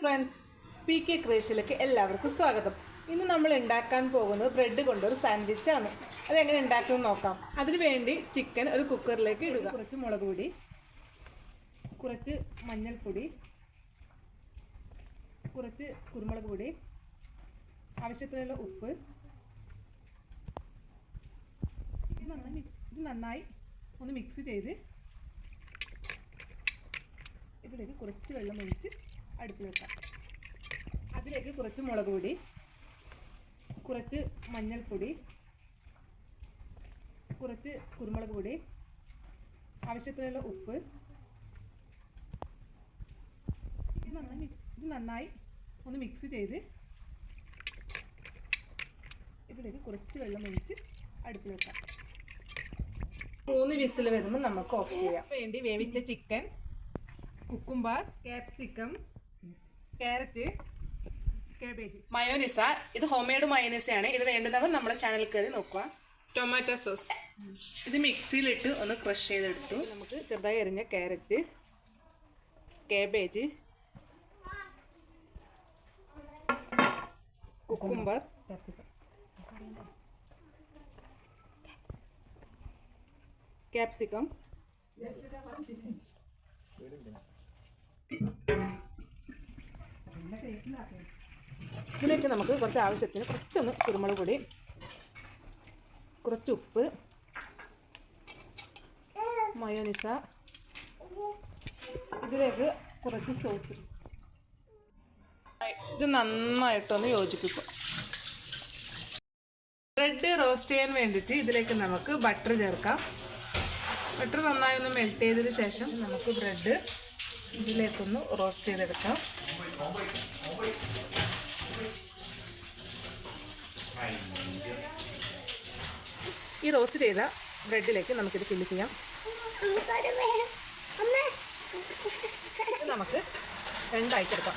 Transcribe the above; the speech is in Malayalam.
ഫ്രണ്ട്സ്, PK ക്രിയേഷനിലേക്ക് എല്ലാവർക്കും സ്വാഗതം. ഇന്ന് നമ്മൾ ഉണ്ടാക്കാൻ പോകുന്നത് ബ്രെഡ് കൊണ്ടൊരു സാൻഡ്വിച്ചാണ്. അതെങ്ങനെ ഉണ്ടാക്കുമെന്ന് നോക്കാം. അതിനു വേണ്ടി ചിക്കൻ ഒരു കുക്കറിലേക്ക് ഇടുക. കുറച്ച് മുളക് പൊടി, കുറച്ച് മഞ്ഞൾപ്പൊടി, കുറച്ച് കുരുമുളക് പൊടി, ആവശ്യത്തിനുള്ള ഉപ്പ്. ഇത് നന്നായി ഒന്ന് മിക്സ് ചെയ്ത് ഇതിലേക്ക് കുറച്ച് വെള്ളം ഒഴിച്ച് അടുപ്പിൽ വെക്കാം. അതിലേക്ക് കുറച്ച് മുളക് പൊടി, കുറച്ച് മഞ്ഞൾപ്പൊടി, കുറച്ച് കുരുമുളക് പൊടി, ആവശ്യത്തിനുള്ള ഉപ്പ്. ഇത് നന്നായി ഒന്ന് മിക്സ് ചെയ്ത് ഇതിലേക്ക് കുറച്ച് വെള്ളം ഒഴിച്ച് അടുപ്പിൽ വെക്കാം. 3 വിസിൽ വരുമ്പോൾ നമുക്ക് ഓഫ് ചെയ്യാം. വേണ്ടി വേവിച്ച chicken, cucumber, capsicum, carrot, cabbage, mayonnaise. ഇത് ഹോം മെയ്ഡ് മയോനിസയാണ്. ഇത് വേണ്ടുന്നവർ നമ്മുടെ ചാനൽ കയറി നോക്കുക. ടൊമാറ്റോ സോസ് ഇത് മിക്സിയിലിട്ട് ഒന്ന് ക്രഷ് ചെയ്തെടുത്തു. നമുക്ക് ചെറുതായി അരിഞ്ഞ ക്യാരറ്റ്, കാബേജ്, കുക്കുംബർ, ക്യാപ്സിക്കം, ഇതിലേക്ക് നമുക്ക് കുറച്ച് ആവശ്യത്തിന് കുറച്ചൊന്ന് കുരുമുളക് പൊടി, കുറച്ച് ഉപ്പ്, മയോനിസ, ഇതിലേക്ക് കുറച്ച് സോസ്. ഇത് നന്നായിട്ടൊന്ന് യോജിപ്പിക്കും. ബ്രെഡ് റോസ്റ്റ് ചെയ്യാൻ വേണ്ടിയിട്ട് ഇതിലേക്ക് നമുക്ക് ബട്ടർ ചേർക്കാം. ബട്ടർ നന്നായി ഒന്ന് മെൽറ്റ് ചെയ്തതിന് ശേഷം നമുക്ക് ബ്രെഡ് ഇതിലേക്കൊന്ന് റോസ്റ്റ് ചെയ്തെടുക്കാം. ഈ റോസ്റ്റ് ചെയ്ത ബ്രെഡിലേക്ക് നമുക്കിത് ഫില്ല് ചെയ്യാം. നമുക്ക് രണ്ടായിട്ട് എടുക്കാം.